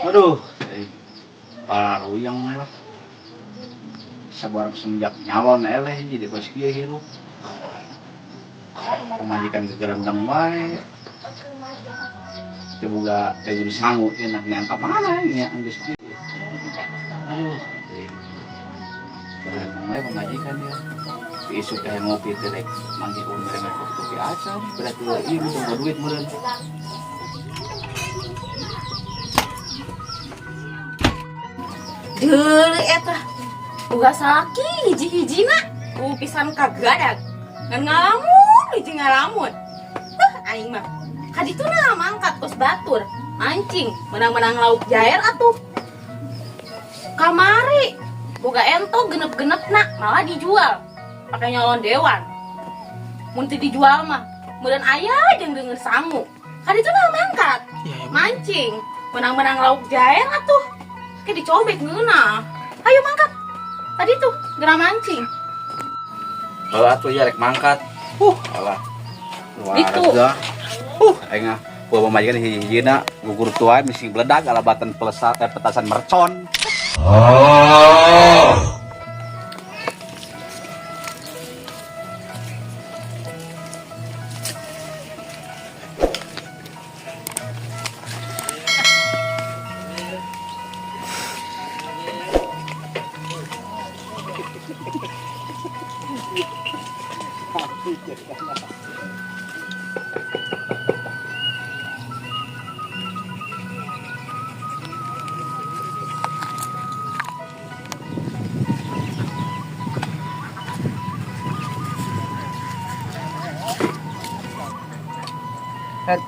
Aduh, paru yang lah. Sabar semenjak nyalon eleh jadi pas kieu hirup. Pemajikan kegerendang wae. Teu boga teh jadi sangu enak nyangka mana nya geus kieu. Aduh, berat pemajikan ya. Isuk teh ngopi teh rek mangge umur mah kopi asam, berat ieu tunggu duit meureun. Deuleu eta boga salaki hiji-hijina pisan kagadag ngan ngalamun hiji ngalamun aing mah kadituna mangkat kos batur mancing menang-menang lauk jair atuh kamari boga ento genep-genepna malah dijual pakai nyalon dewan mun teu dijual mah meureun aya jeung deungeur sangu kadituna mangkat mancing menang-menang lauk jair atuh ke dicobek ngeunah ayo mangkat tadi tuh gerak mancing Atuh ya rek mangkat alah luar itu aing mah bawa pemajikan hiji-hijina gugur tua misi bledag alabatan petasan mercon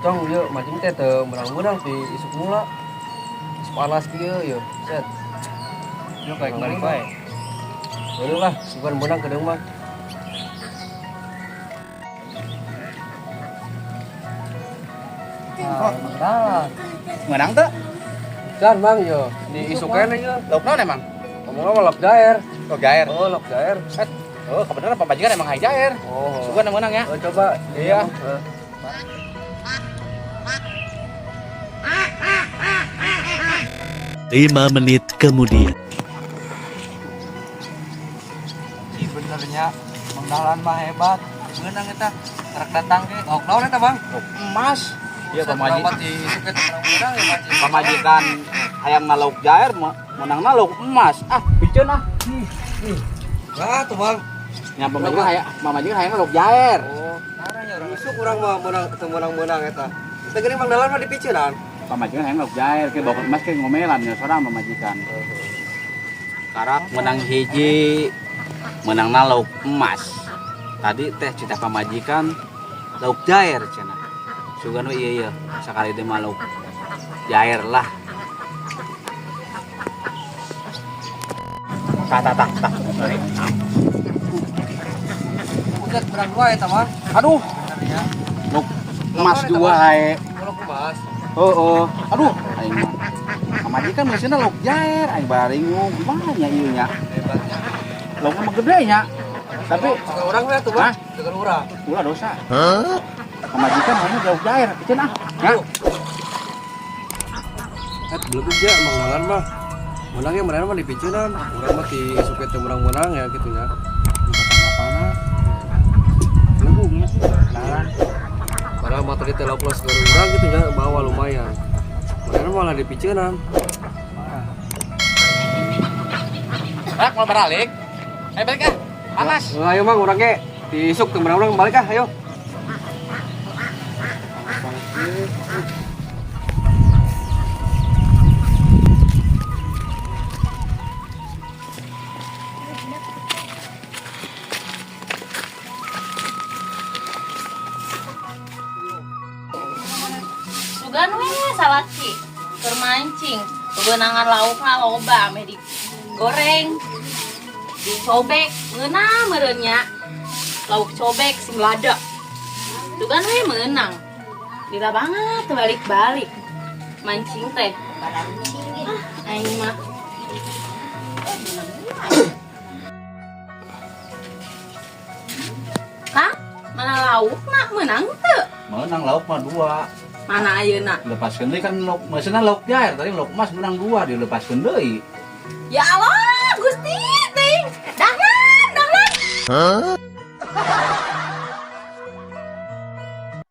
Cong yuk macam teh teu menang-menang di isuk mula. Panas kieu yeuh, set. Yuk kayak balik bae. Heueuh lah, bukan menang ke mah. Menang. menang teu Kan Bang yo, di isuk kene yeuh. lauk naon emang Ngomongna mah lok jair. lauk jair Oh, lok jair. kebenaran pemajikan emang hai jair Oh. sugan yang menang ya Coba Iya. Heeh. 5 menit kemudian. Benernya mendalan mah hebat. Menang eta. Tarak datang ke. Oh, naon eta Bang? emas iya Pemajikan di isuk eta menang ya mancing. pemajikan hayang ngalauk jair menang lauk emas biceun Nah, tuh Bang. nya pemajikan hayang ngalauk jair Oh, caranya orang isuk urang mah menang eta. Teu geuning Bang dalan mah dipiceunan. pemajikan hayang ngalauk jair ke bawa emas ke ngomelan nya sorang pemajikan karak menang hiji menang lauk emas tadi teh cita pamajikan lauk jair cenah sugan we iya sakali teh mah lauk jair lah tak Udah berang dua eta Bang. aduh Benernya. lauk emas dua hae Kalau emas. oh aduh aing mah pamajikan meusina lauk jair aing baring gimana nya ieu nya Hebatnya. lauk mah gede nya tapi Dengan orang mah tuh Bang. Hah? Dengan orang. ulah dosa pemajikan hanya lauk jair cenah ya Belum aja mangalan mah. Menangnya menang mah dipiceunan. Urang mah di isuk teh menang-menang ya gitu ya. apa-apa lembungnya sih lalang Padahal mah tadi teh plus ke urang gitu ya bawa lumayan. Menang malah dipiceunan. rak mau balik ayo balik ah panas Ayo Mang urang ge diisuk teh menang balik ah ayo. sugan we salaki keur mancing beunangan laukna loba ame digoreng dicobek ngeunah meureun nya lauk cobek sing lada sugan we meunang lila banget balik-balik mancing teh aing mah Kang, mana laukna menang teu? menang lauk mah dua Mana ayeuna? Lepaskeun deui kan meusina lauk jair tadi lauk emas menang 2 dilepaskeun deui. Ya Allah, Gusti, ting. Dahlan.